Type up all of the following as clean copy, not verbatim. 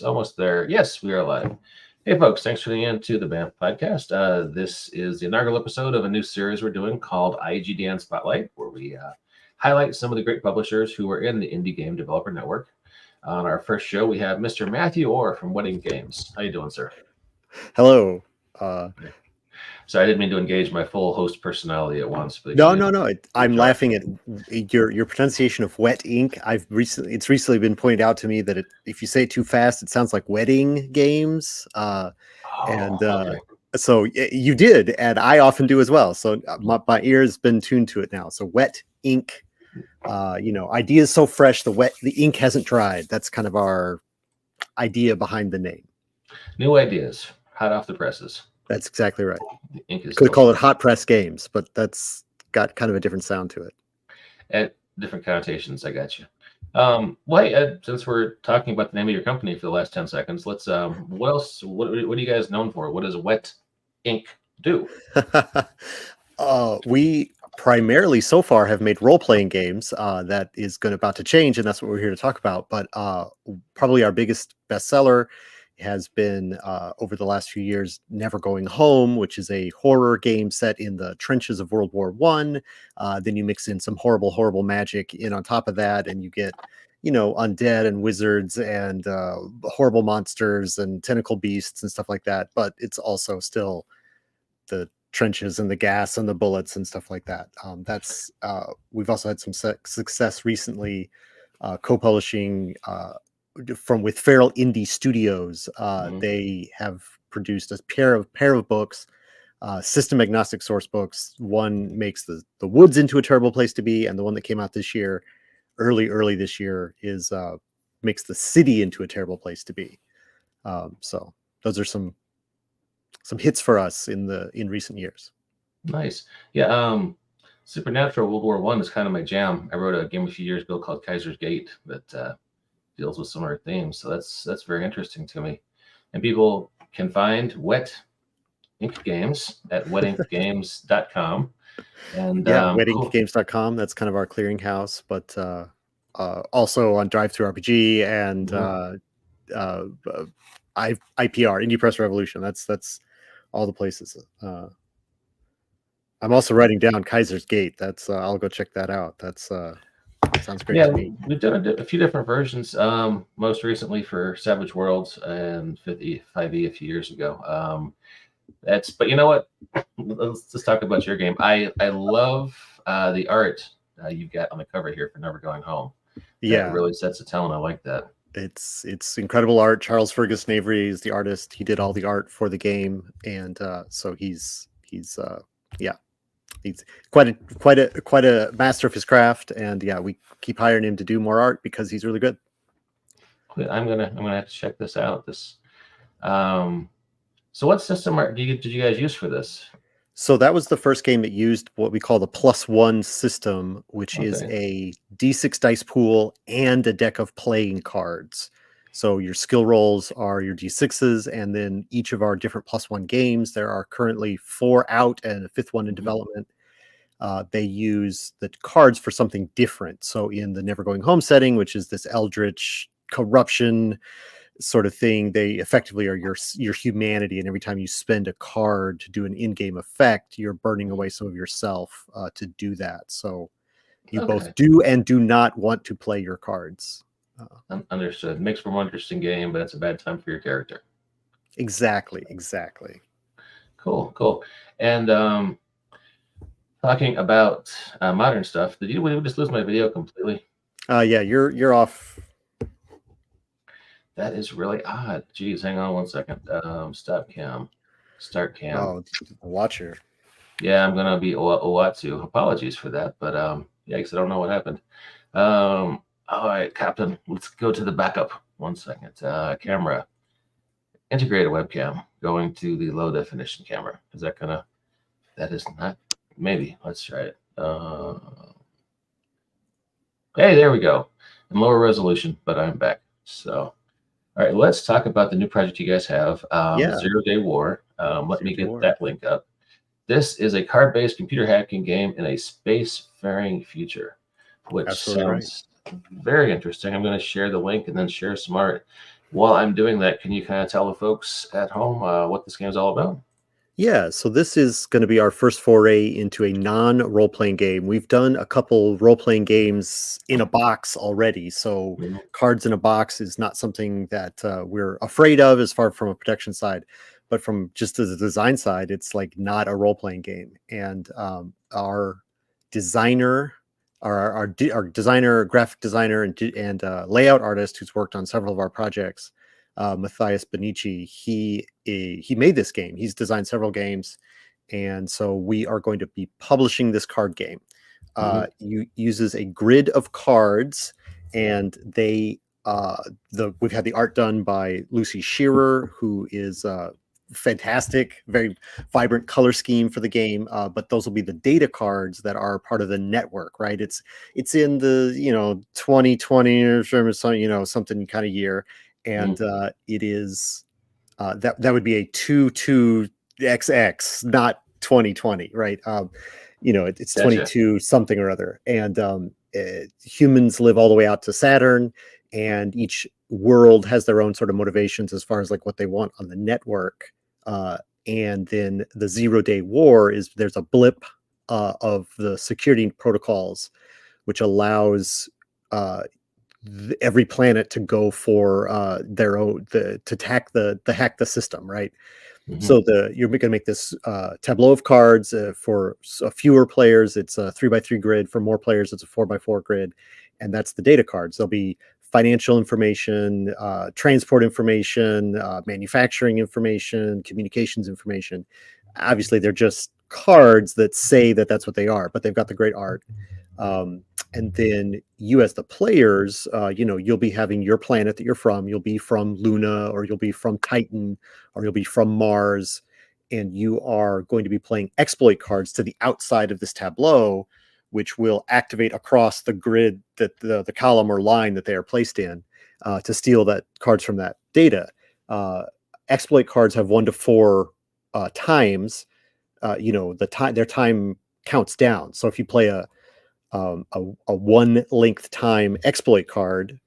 Almost there. Yes, we are live. Hey, folks, thanks for tuning in to the BAMF podcast. This is the inaugural episode of a new series we're doing called IGDN Spotlight, where we highlight some of the great publishers who are in the Indie Game Developer Network. On our first show, we have Mr. Matthew Orr from Wedding Games. How you doing, sir? Hello. So I didn't mean to engage my full host personality at once. But No. I'm laughing at your pronunciation of wet ink. It's recently been pointed out to me that if you say it too fast, it sounds like wedding games. Okay. So you did, and I often do as well. So my ear's been tuned to it now. So wet ink. Ideas so fresh, the ink hasn't dried. That's kind of our idea behind the name. New ideas, hot off the presses. That's exactly right. The ink is could call it Hot Press Games, but that's got kind of a different sound to it. And different connotations. I got you. Well, Ed, since we're talking about the name of your company for the last 10 seconds, let's. What else? What are you guys known for? What does Wet Ink do? We primarily so far have made role-playing games. That is about to change, and that's what we're here to talk about. But probably our biggest bestseller has been over the last few years Never Going Home, which is a horror game set in the trenches of World War I. Then you mix in some horrible magic in on top of that, and you get undead and wizards and horrible monsters and tentacle beasts and stuff like that. But it's also still the trenches and the gas and the bullets and stuff like that. We've also had some success recently co-publishing with Feral Indie Studios. They have produced a pair of books, system agnostic source books. One makes the woods into a terrible place to be, and the one that came out this year, early this year, is makes the city into a terrible place to be. So those are some hits for us in recent years. Nice. Yeah. Supernatural World War I is kind of my jam. I wrote a game a few years ago called Kaiser's Gate that deals with similar themes. So that's very interesting to me. And people can find Wet Ink Games at wetinkgames.com. And wetinkgames.com. That's kind of our clearinghouse, but also on DriveThruRPG and IPR, Indie Press Revolution. That's all the places. I'm also writing down Kaiser's Gate. That's I'll go check that out. That's sounds great to me. We've done a few different versions. Most recently for Savage Worlds and 5e a few years ago. But you know what? Let's talk about your game. I love the art you've got on the cover here for Never Going Home. It really sets the tone. I like that. It's incredible art. Charles Fergus Navery is the artist. He did all the art for the game, and so he's quite a master of his craft. And we keep hiring him to do more art because he's really good. I'm gonna have to check this out. So what system did you guys use for this? So that was the first game that used what we call the +1 system, which is a D6 dice pool and a deck of playing cards. So your skill rolls are your D6s, and then each of our different +1 games, there are currently 4 out and a 5th one in development. They use the cards for something different. So in the Never Going Home setting, which is this eldritch corruption sort of thing, they effectively are your humanity, and every time you spend a card to do an in-game effect, you're burning away some of yourself to do that. So you both do and do not want to play your cards. Understood. Makes for a more interesting game, but it's a bad time for your character. Exactly. Cool. And talking about modern stuff, did you just lose my video completely? Yeah, you're off. That is really odd. Geez, hang on one second. Stop cam. Start cam. Oh, watcher. Yeah, I'm gonna be Owatsu. Apologies for that, but because I don't know what happened. All right, Captain. Let's go to the backup. 1 second. Camera. Integrated webcam. Going to the low definition camera. Is that gonna? That is not. Maybe. Let's try it. Hey, there we go. In lower resolution, but I'm back. So. All right, let's talk about the new project you guys have, 0 Day War. Let me get that link up. This is a card-based computer hacking game in a space-faring future, which sounds very interesting. I'm going to share the link and then share some art. while I'm doing that, can you kind of tell the folks at home what this game is all about? Yeah, so this is going to be our first foray into a non-role-playing game. We've done a couple role-playing games in a box already, so Mhm. cards in a box is not something that we're afraid of as far from a protection side, but from just as a design side, it's like not a role-playing game. And our designer, our designer, graphic designer, and layout artist who's worked on several of our projects, Matthias Benici, he made this game. He's designed several games, and so we are going to be publishing this card game. Mhm. Uses a grid of cards, and we've had the art done by Lucy Shearer, who is fantastic, very vibrant color scheme for the game. But those will be the data cards that are part of the network, right? It's in the 2020 or something kind of year, and Mhm. it is that would be a 22XX, not 2020, right? It's Gotcha. 22 something or other, and humans live all the way out to Saturn, and each world has their own sort of motivations as far as like what they want on the network. Uh, and then the 0 Day War is there's a blip of the security protocols, which allows uh, every planet to go for their own to hack the system, right? Mhm. So you're going to make this tableau of cards for fewer players. It's a 3x3 grid. For more players, it's a 4x4 grid, and that's the data cards. There'll be financial information, transport information, manufacturing information, communications information. Obviously, they're just cards that say that that's what they are, but they've got the great art. Um, and then you, as the players, you'll be having your planet that you're from. You'll be from Luna, or you'll be from Titan, or you'll be from Mars, and you are going to be playing exploit cards to the outside of this tableau, which will activate across the grid, that the column or line that they are placed in, to steal that cards from that data. Uh, Exploit cards have 1 to 4 times. Their time counts down. So if you play a one length time exploit card,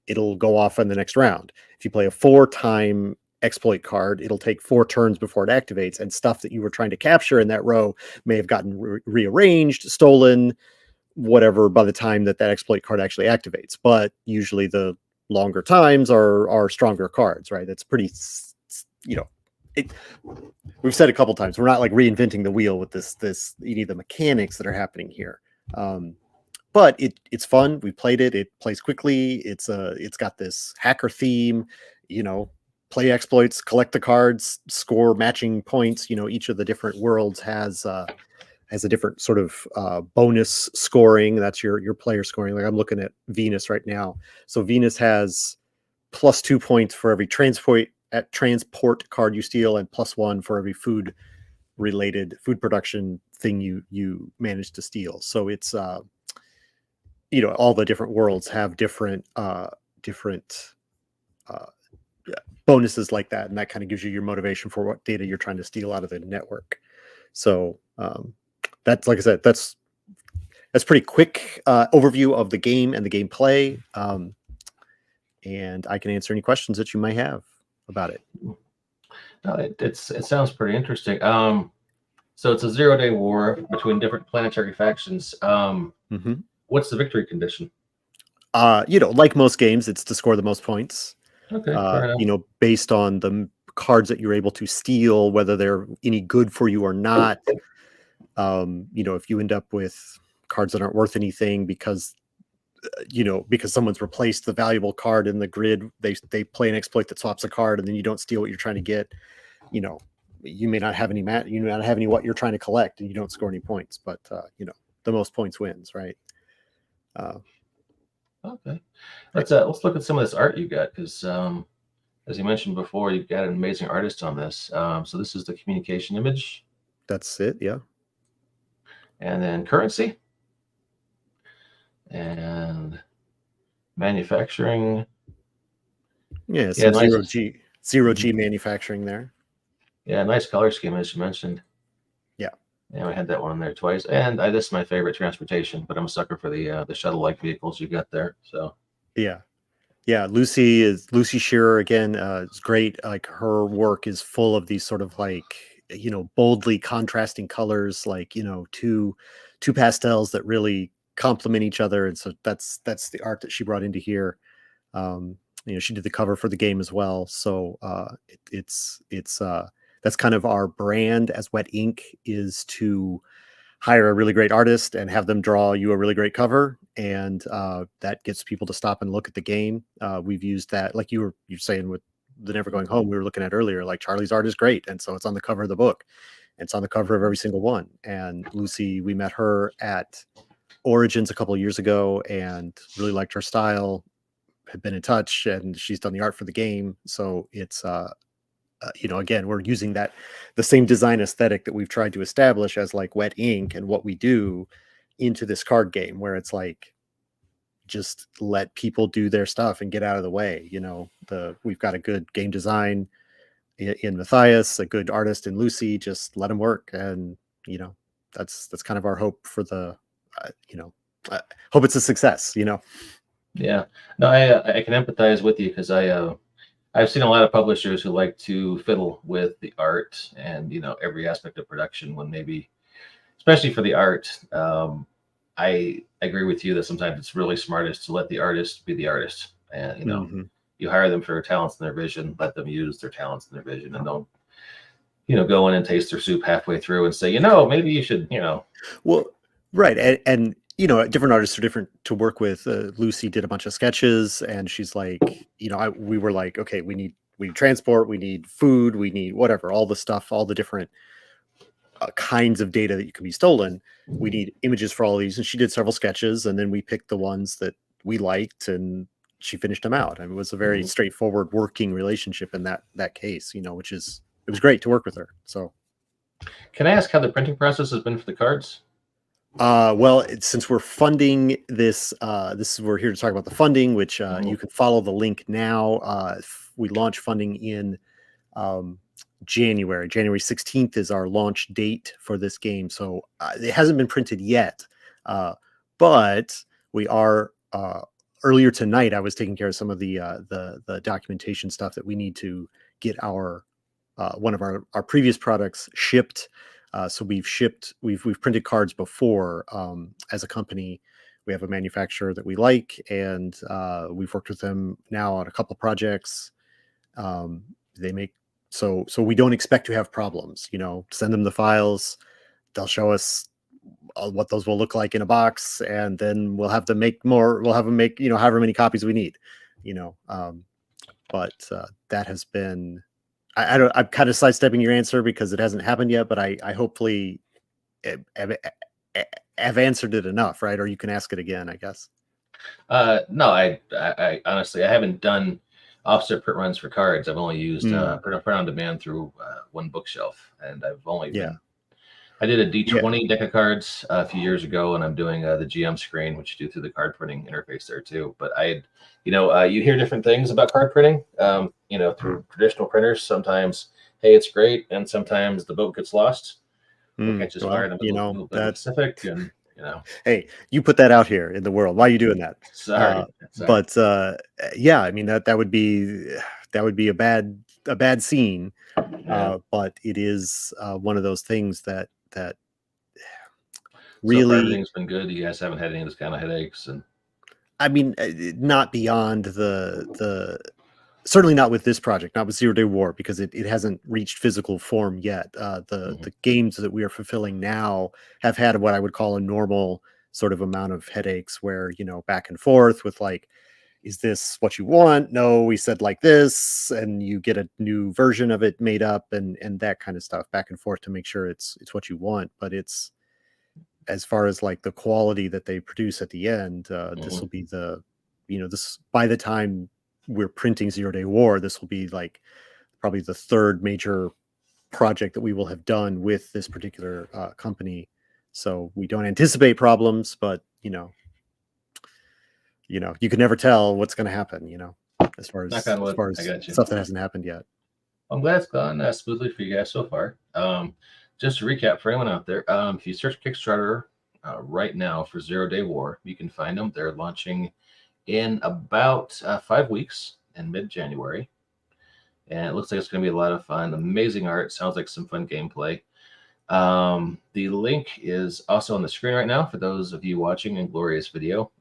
it'll go off in the next round. If you play a 4 time exploit card, it'll take 4 turns before it activates, and stuff that you were trying to capture in that row may have gotten rearranged, stolen, whatever, by the time that exploit card actually activates. But usually the longer times are stronger cards, right? That's pretty, you know, it, we've said a couple times, we're not like reinventing the wheel with this any of the mechanics that are happening here. Um, but it's fun. We played it. It plays quickly. It's got this hacker theme, you know, play exploits, collect the cards, score matching points. Each of the different worlds has a different sort of bonus scoring. That's your player scoring. Like I'm looking at Venus right now. So Venus has +2 points for every transport card you steal, and +1 for every food production thing you manage to steal. So it's all the different worlds have different uh, bonuses like that, and that kind of gives you your motivation for what data you're trying to steal out of the network. So that's, like I said, that's pretty quick overview of the game and the gameplay. And I can answer any questions that you might have about it. No, it sounds pretty interesting. So it's a 0 Day War between different planetary factions. Mm-hmm. What's the victory condition? Like most games, it's to score the most points. Okay, fair enough. Based on the cards that you're able to steal, whether they're any good for you or not. If you end up with cards that aren't worth anything because someone's replaced the valuable card in the grid, they play an exploit that swaps a card, and then you don't steal what you're trying to get. You may not have any you may not have any what you're trying to collect, and you don't score any points. But the most points wins, right? Okay, Right. let's look at some of this art you got, because as you mentioned before, you've got an amazing artist on this. So this is the communication image, That's it. Yeah. and then currency, and manufacturing. Yeah. Yeah, Some zero nice. G zero G manufacturing there. Yeah, nice color scheme as you mentioned. Yeah. Yeah, we had that one in there twice. And this is my favorite transportation, but I'm a sucker for the shuttle-like vehicles you got there. So Yeah. Yeah, Lucy Shearer again, is great. Like her work is full of these sort of like, boldly contrasting colors, like, two pastels that really complement each other. And so that's the art that she brought into here. She did the cover for the game as well. So it's that's kind of our brand as Wet Ink, is to hire a really great artist and have them draw you a really great cover, and that gets people to stop and look at the game. We've used that, like you're saying with the Never Going Home, we were looking at earlier. Like Charlie's art is great, and so it's on the cover of the book, and it's on the cover of every single one. And Lucy, we met her at Origins a couple of years ago and really liked her style. Had been in touch, and she's done the art for the game. So it's again, we're using the same design aesthetic that we've tried to establish as like Wet Ink and what we do into this card game, where it's like, just let people do their stuff and get out of the way. We've got a good game design in Matthias, a good artist in Lucy. Just let them work, and that's kind of our hope for the uh, you know hope it's a success. Yeah, no, I can empathize with you because I've seen a lot of publishers who like to fiddle with the art and every aspect of production when maybe, especially for the art. I agree with you that sometimes it's really smartest to let the artist be the artist, and Hmm. you hire them for their talents and their vision, let them use their talents and their vision, and don't go in and taste their soup halfway through and say maybe you should Well, right, and different artists are different to work with. Lucy did a bunch of sketches, and she's like, we were like, okay, we need transport, we need food, we need whatever, all the stuff, all the different kinds of data that can be stolen. We need images for all of these, and she did several sketches, and then we picked the ones that we liked, and she finished them out. I mean, it was a very Mhm. straightforward working relationship in that case, which is it was great to work with her. So. Can I ask how the printing process has been for the cards? Well, since we're funding this, we're here to talk about the funding, which Mhm. you can follow the link now. We launch funding in um, January. January 16th is our launch date for this game. So it hasn't been printed yet, but we are. Earlier tonight, I was taking care of some of the documentation stuff that we need to get our one of our previous products shipped. So we've printed cards before as a company. We have a manufacturer that we like, and we've worked with them now on a couple projects. They make so we don't expect to have problems. Send them the files, they'll show us what those will look like in a box, and then we'll have them make more. We'll have them make however many copies we need. You know, but that has been I don't. I'm kind of sidestepping your answer because it hasn't happened yet, but I hopefully have, have answered it enough, right? Or you can ask it again, I guess. No, I honestly I haven't done offset print runs for cards. I've only used Mm, print on demand through one bookshelf, and I've only yeah, been I did a yeah. D20 deck of cards a few years ago, and I'm doing the GM screen, which you do through the card printing interface there too. But you hear different things about card printing, through traditional printers. Sometimes, hey, it's great, and sometimes the boat gets lost or catches fire Well, in the middle of the that. Pacific, and Hey, you put that out here in the world. Why are you doing that? Uh, sorry, but yeah, I mean that would be a bad scene. yeah. But it is one of those things that So far, really. everything's been good. You guys haven't had any of those kind of headaches, and I mean, not beyond the certainly not with this project, not with Zero Day War, because it hasn't reached physical form yet. The mhm. the games that we are fulfilling now have had what I would call a normal sort of amount of headaches, where back and forth with like, is this what you want? No, we said like this, and you get a new version of it made up, and that kind of stuff back and forth to make sure it's what you want. But it's, as far as like the quality that they produce at the end, this Mhm. will be this by the time we're printing Zero Day War, this will be like probably the third major project that we will have done with this particular company. So we don't anticipate problems, but you can never tell what's going to happen. As far Knock as on as wood. far I as got you. stuff that hasn't happened yet. I'm glad it's gone smoothly for you guys so far. Just to recap for anyone out there, if you search Kickstarter right now for Zero Day War, you can find them. They're launching in about 5 weeks in mid-January. And it looks like it's going to be a lot of fun. Amazing art. Sounds like some fun gameplay. The link is also on the screen right now for those of you watching in glorious video.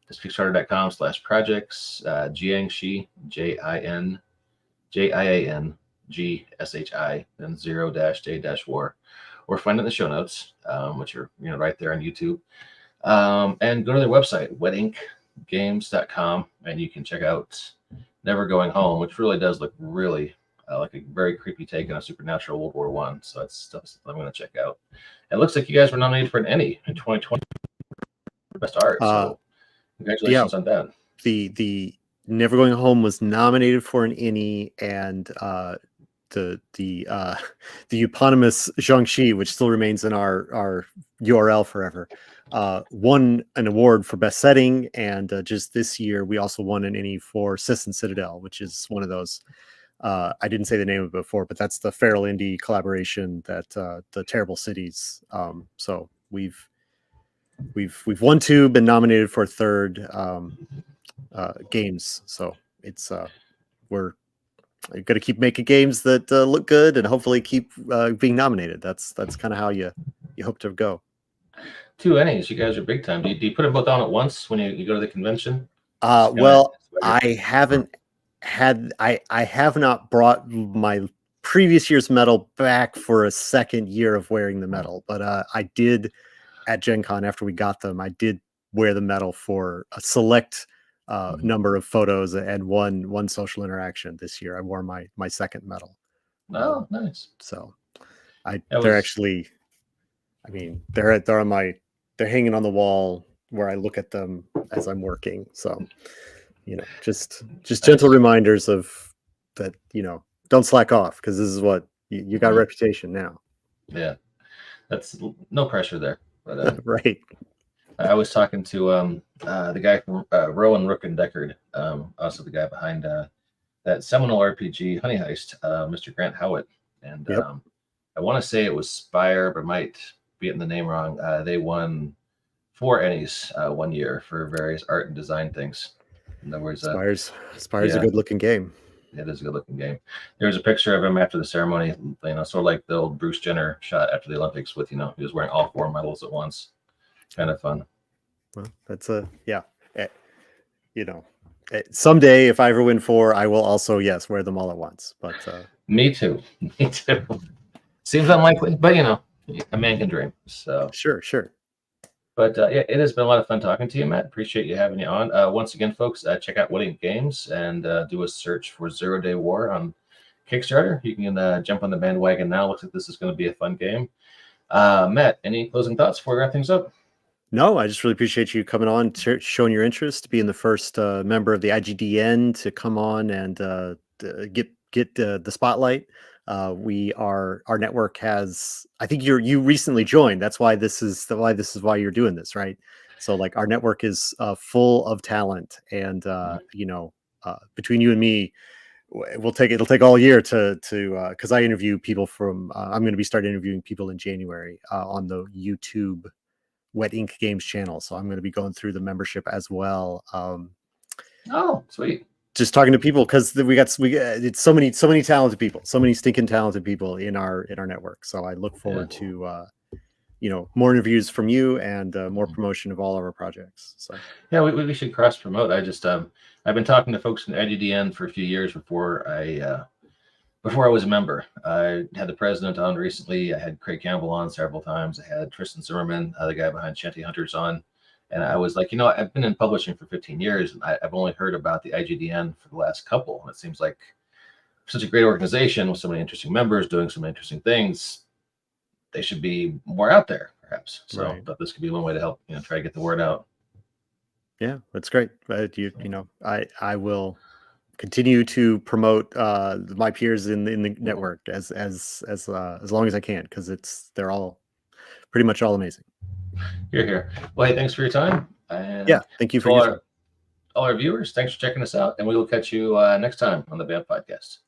Just kickstarter.com/projects, Jiangshi, JIANGSHI, then 0-J-war, or find it in the show notes, which are right there on YouTube. And go to their website, wetinkgames.com, and you can check out Never Going Home, which really does look really like a very creepy take on a supernatural World War One. So that's stuff I'm going to check out. It looks like you guys were nominated for an Emmy in 2020 for Best Art. So congratulations on that. The Never Going Home was nominated for an Emmy, and the eponymous Jiangxi, which still remains in our URL forever, won an award for best setting, and just this year we also won an Emmy for Sis and Citadel, which is one of those. I didn't say the name of it before, but that's the Feral Indie collaboration that the Terrible Cities. So we've won 2, been nominated for a 3rd games. So it's we're going to keep making games that look good and hopefully keep being nominated. That's kind of how you hope to go. 2 Emmys. You guys are big time. Do you put them both on at once when you go to the convention? Well, I haven't had I have not brought my previous year's medal back for a second year of wearing the medal, but I did at Gen Con after we got them. I did wear the medal for a select number of photos and one social interaction this year. I wore my 2nd medal. Oh, nice. So they're actually, I mean, they're hanging on the wall where I look at them as I'm working. So, just gentle reminders of that, don't slack off, because this is what you got a reputation now. Yeah, that's no pressure there. But right. I was talking to the guy from Rowan Rook and Deckard, also the guy behind that seminal RPG Honey Heist, Mr. Grant Howitt, and I want to say it was Spire, but might be getting the name wrong. They won 4 Emmys one year for various art and design things. In other words, Spire's a good-looking game. It is a good-looking game. There was a picture of him after the ceremony, sort of like the old Bruce Jenner shot after the Olympics with, he was wearing all 4 medals at once. Kind of fun. Well, that's someday if I ever win 4, I will also, wear them all at once. But me too. Seems unlikely, but a man can dream. So sure. But it has been a lot of fun talking to you, Matt. Appreciate you having you on. Once again, folks, check out What Ink Games and do a search for 0-Day War on Kickstarter. You can jump on the bandwagon now. Looks like this is going to be a fun game. Matt, any closing thoughts before we wrap things up? No, I just really appreciate you coming on, showing your interest, being the first member of the IGDN to come on and get the spotlight. Our network has, I think you recently joined. That's why this is why you're doing this, right? So like our network is full of talent, and between you and me, it'll take all year to because I interview people from I'm going to be starting interviewing people in January on the YouTube Wet Ink Games channel. So I'm going to be going through the membership as well. Oh, sweet. Just talking to people, because it's so many talented people, so many stinking talented people in our network. So I look forward to more interviews from you and more promotion of all of our projects. So yeah, we should cross promote. I just I've been talking to folks in IGDN for a few years before I was a member. I had the president on recently. I had Craig Campbell on several times. I had Tristan Zimmerman, the guy behind Shanty Hunters, on. And I was like, I've been in publishing for 15 years, and I've only heard about the IGDN for the last couple. And it seems like such a great organization with so many interesting members doing some interesting things. They should be more out there, perhaps. So I thought this could be one way to help, try to get the word out. Yeah, that's great. I will continue to promote my peers in the network as long as I can, because they're all pretty much all amazing. Here. Well, hey, thanks for your time. And thank you for all our viewers. Thanks for checking us out, and we will catch you next time on the BAM Podcast.